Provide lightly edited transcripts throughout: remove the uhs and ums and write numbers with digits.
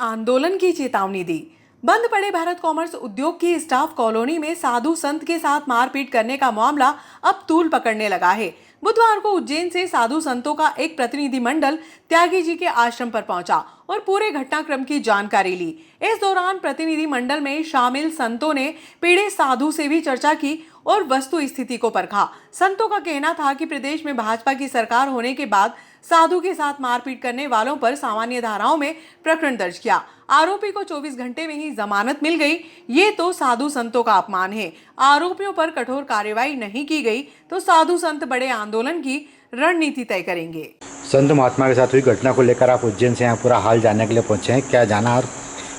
आंदोलन की चेतावनी दी। बंद पड़े भारत कॉमर्स उद्योग की स्टाफ कॉलोनी में साधु संत के साथ मारपीट करने का मामला अब तूल पकड़ने लगा है। बुधवार को उज्जैन से साधु संतों का एक प्रतिनिधिमंडल त्यागी जी के आश्रम पर पहुंचा और पूरे घटनाक्रम की जानकारी ली। इस दौरान प्रतिनिधिमंडल में शामिल संतों ने पीड़ित साधु से भी चर्चा की और वस्तु स्थिति को परखा। संतों का कहना था कि प्रदेश में भाजपा की सरकार होने के बाद साधु के साथ मारपीट करने वालों पर सामान्य धाराओं में प्रकरण दर्ज किया। आरोपी को 24 घंटे में ही जमानत मिल गई। ये तो साधु संतों का अपमान है। आरोपियों पर कठोर कार्रवाई नहीं की गई तो साधु संत बड़े आंदोलन की रणनीति तय करेंगे। संत महात्मा के साथ हुई घटना को लेकर आप उज्जैन से यहाँ पूरा हाल जानने के लिए पहुँचे हैं, क्या जाना और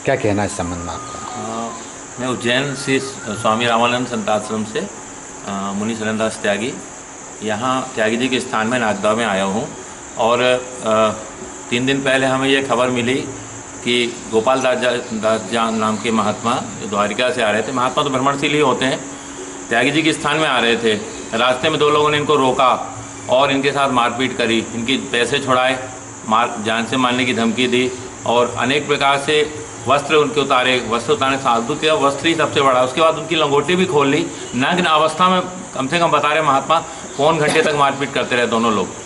क्या कहना इस संबंध में आपका? मैं उज्जैन से स्वामी रामानंद संताश्रम से मुनि शरणदास त्यागी यहाँ त्यागी जी के स्थान में नागदा में आया हूँ और 3 दिन पहले हमें ये खबर मिली कि गोपाल दास नाम के महात्मा द्वारिका से आ रहे थे। महात्मा तो भ्रमणशील ही होते हैं, त्यागी जी के स्थान में आ रहे थे। रास्ते में 2 लोगों ने इनको रोका और इनके साथ मारपीट करी, इनकी पैसे छुड़ाए, जान से मारने की धमकी दी और अनेक प्रकार से वस्त्र उनके उतारे। वस्त्र उतारने साधु के वस्त्र ही सबसे बड़ा। उसके बाद उनकी लंगोटी भी खोल ली। नग्न अवस्था में कम से कम बता रहे महात्मा पौन घंटे तक मारपीट करते रहे दोनों लोग।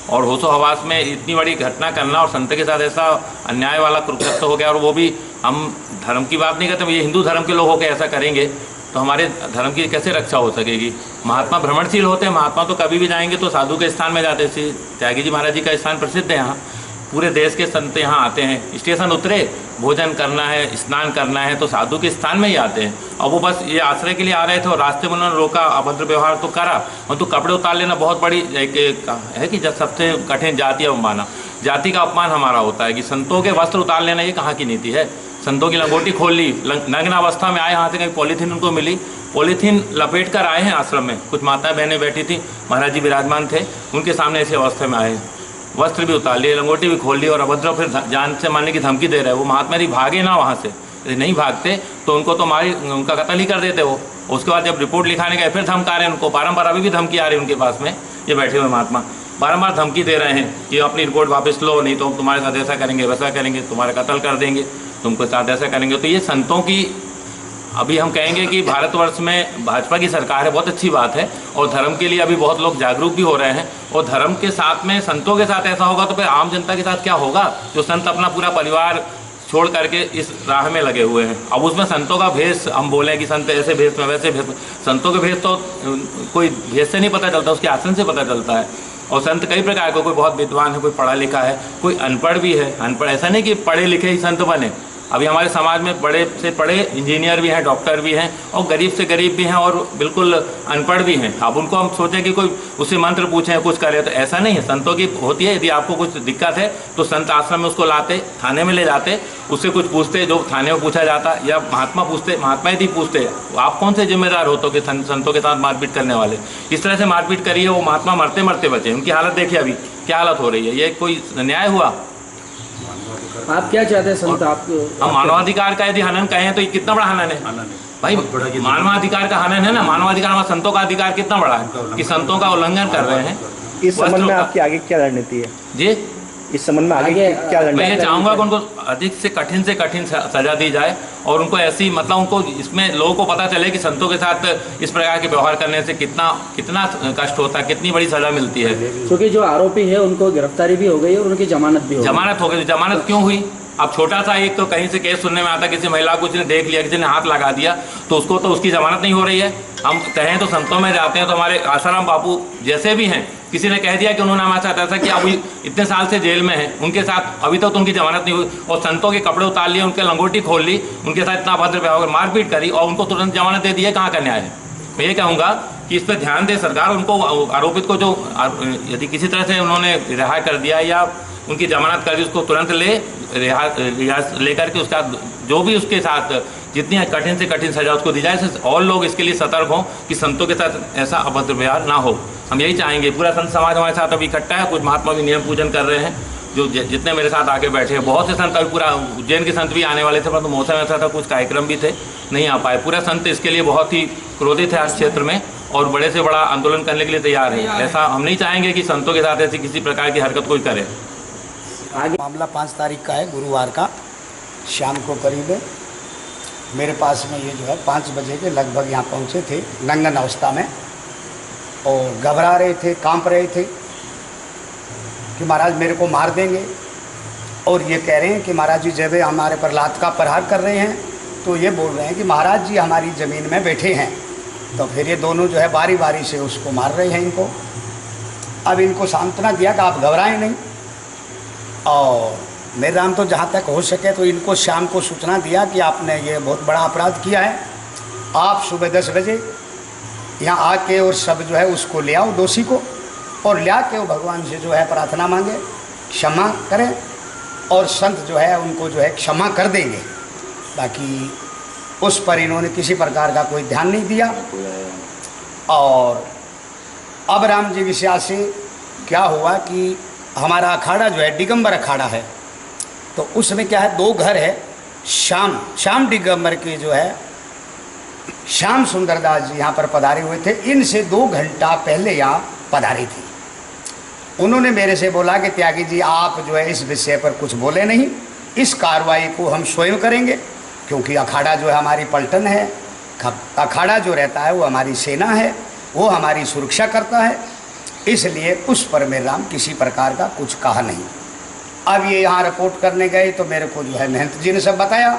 और होशो हवास में इतनी बड़ी घटना करना और संत के साथ ऐसा अन्याय वाला कृत्य हो गया। और वो भी हम धर्म की बात नहीं करते, ये हिंदू धर्म के लोग होकर ऐसा करेंगे तो हमारे धर्म की कैसे रक्षा हो सकेगी। महात्मा भ्रमणशील होते हैं, महात्मा तो कभी भी जाएंगे तो साधु के स्थान में जाते। श्री त्यागी जी महाराज जी का स्थान प्रसिद्ध है, यहाँ पूरे देश के संत यहाँ आते हैं। स्टेशन उतरे, भोजन करना है, स्नान करना है तो साधु के स्थान में ही आते हैं। और वो बस ये आश्रय के लिए आ रहे थे और रास्ते में उन्होंने रोका, अभद्र व्यवहार तो करा। और तो कपड़े उतार लेना बहुत बड़ी एक है कि जब सबसे कठिन जाति अवमाना, जाति का अपमान हमारा होता है कि संतों के वस्त्र उतार लेना ये कहाँ की नीति है। संतों की लंगोटी खोल ली, नग्न अवस्था में आए, यहाँ से कहीं पॉलीथीन उनको मिली, पॉलीथीन लपेट कर आए हैं आश्रम में। कुछ माताएं बहनें बैठी थी, महाराज जी विराजमान थे, उनके सामने ऐसी अवस्था में आए। वस्त्र भी उतार लिए, लंगोटी भी खोल ली और अभद्र फिर जान से मारने की धमकी दे रहे हैं। वो महात्मा जी भागे ना वहाँ से, यदि नहीं भागते तो उनको तो उनका कत्ल ही कर देते वो। उसके बाद जब रिपोर्ट लिखाने गए फिर धमका रहे हैं उनको, बारंबार अभी भी धमकी आ रही है उनके पास में। ये बैठे हुए महात्मा बारंबार धमकी दे रहे हैं कि अपनी रिपोर्ट वापस लो, नहीं तो हम तुम्हारे साथ ऐसा करेंगे, वैसा करेंगे, तुम्हारा कत्ल कर देंगे, तुमको साथ ऐसा करेंगे। तो ये संतों की अभी हम कहेंगे कि भारतवर्ष में भाजपा की सरकार है, बहुत अच्छी बात है। और धर्म के लिए अभी बहुत लोग जागरूक भी हो रहे हैं। और धर्म के साथ में संतों के साथ ऐसा होगा तो फिर आम जनता के साथ क्या होगा, जो संत अपना पूरा परिवार छोड़ करके इस राह में लगे हुए हैं। अब उसमें संतों का भेष हम बोलें कि संत ऐसे भेष में वैसे भेष में, संतों के भेष तो कोई भेष से नहीं पता चलता, उसके आचरण से पता चलता है। और संत कई प्रकार के, कोई बहुत विद्वान है, कोई पढ़ा लिखा है, कोई अनपढ़ भी है। अनपढ़ ऐसा नहीं कि पढ़े लिखे ही संत बने। अभी हमारे समाज में बड़े से बड़े इंजीनियर भी हैं, डॉक्टर भी हैं और गरीब से गरीब भी हैं और बिल्कुल अनपढ़ भी हैं। अब उनको हम सोचें कि कोई उससे मंत्र पूछें, कुछ करे, तो ऐसा नहीं है। संतों की होती है, यदि आपको कुछ दिक्कत है तो संत आश्रम में उसको लाते, थाने में ले जाते, उससे कुछ पूछते, जो थाने में पूछा जाता, या महात्मा पूछते, महात्मा यदि पूछते आप कौन से जिम्मेदार हो तो कि संतों के साथ मारपीट करने वाले। इस तरह से मारपीट करिए, वो महात्मा मरते मरते बचे। उनकी हालत देखिए अभी क्या हालत हो रही है। ये कोई न्याय हुआ? आप क्या चाहते हैं संत? आप हम मानवाधिकार का यदि हनन कहें तो ये कितना बड़ा हनन है भाई। मानवाधिकार का हनन है ना। मानवाधिकार हमारा संतों का अधिकार कितना बड़ा है कि संतों का उल्लंघन कर रहे हैं। इस संबंध में आपकी आगे क्या रणनीति है जी? इस संबंध में आगे क्या रणनीति? मैं ये चाहूँगा कि उनको अधिक से कठिन सजा दी जाए और उनको ऐसी मतलब उनको इसमें लोगों को पता चले कि संतों के साथ इस प्रकार के व्यवहार करने से कितना कष्ट होता है, कितनी बड़ी सजा मिलती है। क्योंकि जो आरोपी है उनको गिरफ्तारी भी हो गई और उनकी जमानत भी हो गई। जमानत हो गई। जमानत क्यों हुई? अब छोटा सा एक तो कहीं से केस सुनने में आता, किसी महिला को किसी ने देख लिया, किसी ने हाथ लगा दिया तो उसको तो उसकी जमानत नहीं हो रही है। हम कहें तो संतों में जाते हैं तो हमारे आसाराम बापू जैसे भी हैं, किसी ने कह दिया कि उन्होंने हमारे साथ ऐसा किया, अभी इतने साल से जेल में है, उनके साथ अभी तक तो उनकी जमानत नहीं हुई। और संतों के कपड़े उतार लिए, उनके लंगोटी खोल ली, उनके साथ इतना अभद्र व्यवहार, मारपीट करी और उनको तुरंत जमानत दे दी है। कहाँ का न्याय है? मैं ये कहूँगा कि इस पर ध्यान दे सरकार। उनको आरोपित को जो यदि किसी तरह से उन्होंने रिहा कर दिया या उनकी जमानत कर दी, उसको तुरंत रिहा लेकर के उसका जो भी उसके साथ जितनी कठिन से कठिन सजा उसको दी जाए। और लोग इसके लिए सतर्क हों कि संतों के साथ ऐसा अभद्र व्यवहार ना हो। हम यही चाहेंगे। पूरा संत समाज हमारे साथ अभी इकट्ठा है। कुछ महात्मा भी नियम पूजन कर रहे हैं, जो जितने मेरे साथ आके बैठे हैं। बहुत से संत, अभी पूरा उज्जैन के संत भी आने वाले थे, परंतु मौसम ऐसा था, कुछ कार्यक्रम भी थे, नहीं आ पाए। पूरा संत इसके लिए बहुत ही क्रोधित है आज क्षेत्र में और बड़े से बड़ा आंदोलन करने के लिए तैयार है। ऐसा हम नहीं चाहेंगे कि संतों के साथ ऐसी किसी प्रकार की हरकत कोई करे। मामला 5 तारीख का है, गुरुवार का। शाम को करीब मेरे पास में ये जो है 5 बजे के लगभग यहाँ पहुँचे थे नंगन अवस्था में, और घबरा रहे थे, कांप रहे थे कि महाराज मेरे को मार देंगे। और ये कह रहे हैं कि महाराज जी जब हमारे पर लात का प्रहार कर रहे हैं तो ये बोल रहे हैं कि महाराज जी हमारी ज़मीन में बैठे हैं। तो फिर ये दोनों जो है बारी बारी से उसको मार रहे हैं इनको। अब इनको सांत्वना दिया कि आप घबराएं नहीं, और मेरे राम तो जहाँ तक हो सके तो इनको शाम को सूचना दिया कि आपने ये बहुत बड़ा अपराध किया है, आप सुबह 10 बजे यहाँ आके और सब जो है उसको ले आओ दोषी को, और ले आके वो भगवान से जो है प्रार्थना मांगे, क्षमा करें, और संत जो है उनको जो है क्षमा कर देंगे। बाकी उस पर इन्होंने किसी प्रकार का कोई ध्यान नहीं दिया। और अब राम जी विषया से क्या हुआ कि हमारा अखाड़ा जो है दिगंबर अखाड़ा है, तो उसमें क्या है 2 घर है। श्याम दिगंबर के जो है श्याम सुंदरदास जी यहाँ पर पधारे हुए थे, इनसे 2 घंटा पहले यहाँ पधारी थी। उन्होंने मेरे से बोला कि त्यागी जी आप जो है इस विषय पर कुछ बोले नहीं, इस कार्रवाई को हम स्वयं करेंगे, क्योंकि अखाड़ा जो है हमारी पलटन है, अखाड़ा जो रहता है वो हमारी सेना है, वो हमारी सुरक्षा करता है, इसलिए उस पर मेरे राम किसी प्रकार का कुछ कहा नहीं। अब ये यहाँ रिपोर्ट करने गए तो मेरे को जो है महंत जी ने सब बताया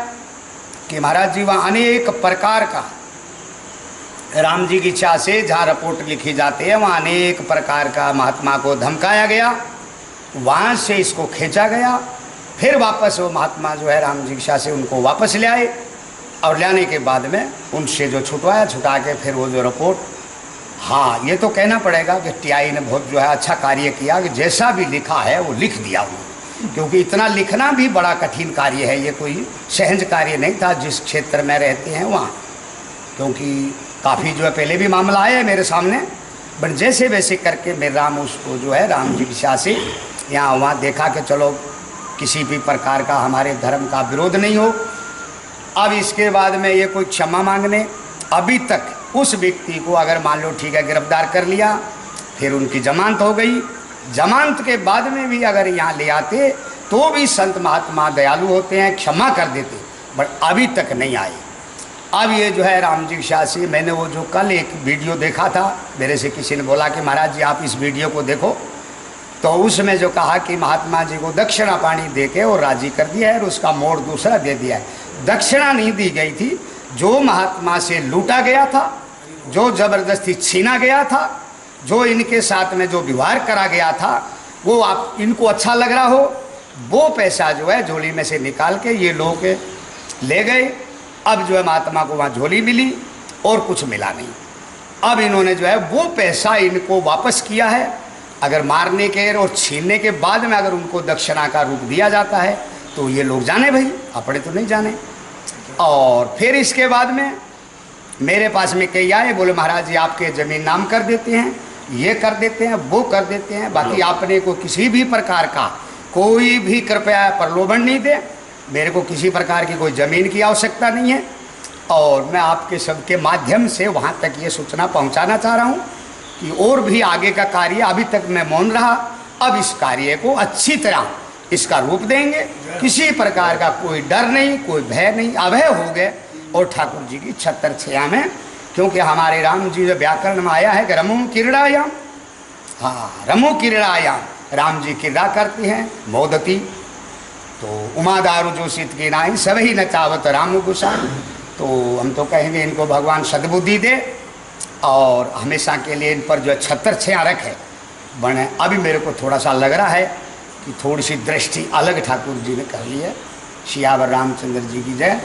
कि महाराज जी वहाँ अनेक प्रकार का राम जी की इच्छा से जहाँ रिपोर्ट लिखी जाती है वहाँ अनेक प्रकार का महात्मा को धमकाया गया, वहाँ से इसको खींचा गया, फिर वापस वो महात्मा जो है राम जी की इच्छा से उनको वापस ले आए, और ले आने के बाद में उनसे जो छुटवाया, छुटा के फिर वो जो रिपोर्ट, हाँ ये तो कहना पड़ेगा कि टीआई ने बहुत जो है अच्छा कार्य किया कि जैसा भी लिखा है वो लिख दिया उन्होंने, क्योंकि इतना लिखना भी बड़ा कठिन कार्य है, ये कोई सहज कार्य नहीं था जिस क्षेत्र में रहते हैं वहाँ, क्योंकि काफ़ी जो है पहले भी मामला आया है मेरे सामने, बट जैसे वैसे करके मेरे राम उसको जो है राम जी की इच्छा से यहाँ वहाँ देखा कि चलो किसी भी प्रकार का हमारे धर्म का विरोध नहीं हो। अब इसके बाद में ये कोई क्षमा मांगने, अभी तक उस व्यक्ति को अगर मान लो ठीक है गिरफ्तार कर लिया, फिर उनकी जमानत हो गई, जमानत के बाद में भी अगर यहाँ ले आते तो भी संत महात्मा दयालु होते हैं, क्षमा कर देते, बट अभी तक नहीं आए। अब ये जो है राम जी की इच्छा से मैंने वो जो कल एक वीडियो देखा था, मेरे से किसी ने बोला कि महाराज जी आप इस वीडियो को देखो, तो उसमें जो कहा कि महात्मा जी को दक्षिणा पानी दे के और राजी कर दिया है और उसका मोड़ दूसरा दे दिया है। दक्षिणा नहीं दी गई थी, जो महात्मा से लूटा गया था, जो जबरदस्ती छीना गया था, जो इनके साथ में जो व्यवहार करा गया था, वो आप इनको अच्छा लग रहा हो, वो पैसा जो है झोली में से निकाल के ये लोग ले गए। अब जो है महात्मा को वहाँ झोली मिली और कुछ मिला नहीं। अब इन्होंने जो है वो पैसा इनको वापस किया है। अगर मारने के और छीनने के बाद में अगर उनको दक्षिणा का रूप दिया जाता है तो ये लोग जाने भाई, अपने तो नहीं जाने। और फिर इसके बाद में मेरे पास में कई आए, बोले महाराज जी आपके ज़मीन नाम कर देते हैं, ये कर देते हैं, वो कर देते हैं, बाकी आपने को किसी भी प्रकार का कोई भी कृपया प्रलोभन नहीं दे, मेरे को किसी प्रकार की कोई ज़मीन की आवश्यकता नहीं है। और मैं आपके सबके माध्यम से वहाँ तक ये सूचना पहुँचाना चाह रहा हूँ कि और भी आगे का कार्य, अभी तक मैं मौन रहा, अब इस कार्य को अच्छी तरह इसका रूप देंगे, किसी प्रकार का कोई डर नहीं, कोई भय नहीं, अभय हो गए। और ठाकुर जी की 76 छया में, क्योंकि हमारे राम जी जो व्याकरण में आया है कि रमो क्रीड़ायाम, हाँ रमो क्रीड़ायाम, राम जी क्रीड़ा करती हैं मोदती, तो उमादारू जो शीत की नाई सभी नचावत राम गुसान। तो हम तो कहेंगे इनको भगवान सद्बुद्धि दे और हमेशा के लिए इन पर जो 76 छया रखे बने। अभी मेरे को थोड़ा सा लग रहा है कि थोड़ी सी दृष्टि अलग ठाकुर जी ने कर ली है। सियावर रामचंद्र जी की जय।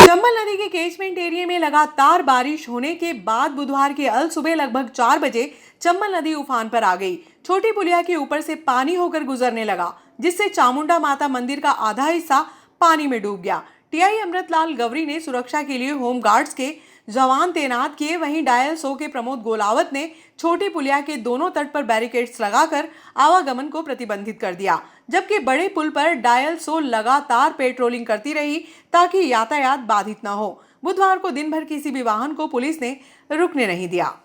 चंबल नदी के कैचमेंट एरिया में लगातार बारिश होने के बाद बुधवार की अल सुबह लगभग 4 बजे चंबल नदी उफान पर आ गई। छोटी पुलिया के ऊपर से पानी होकर गुजरने लगा, जिससे चामुंडा माता मंदिर का आधा हिस्सा पानी में डूब गया। टीआई अमृतलाल गवरी ने सुरक्षा के लिए होम गार्ड्स के जवान तैनात किए। वहीं डायल 100 के प्रमोद गोलावत ने छोटी पुलिया के दोनों तट पर बैरिकेड्स लगाकर आवागमन को प्रतिबंधित कर दिया, जबकि बड़े पुल पर डायल 100 लगातार पेट्रोलिंग करती रही ताकि यातायात बाधित न हो। बुधवार को दिन भर किसी भी वाहन को पुलिस ने रुकने नहीं दिया।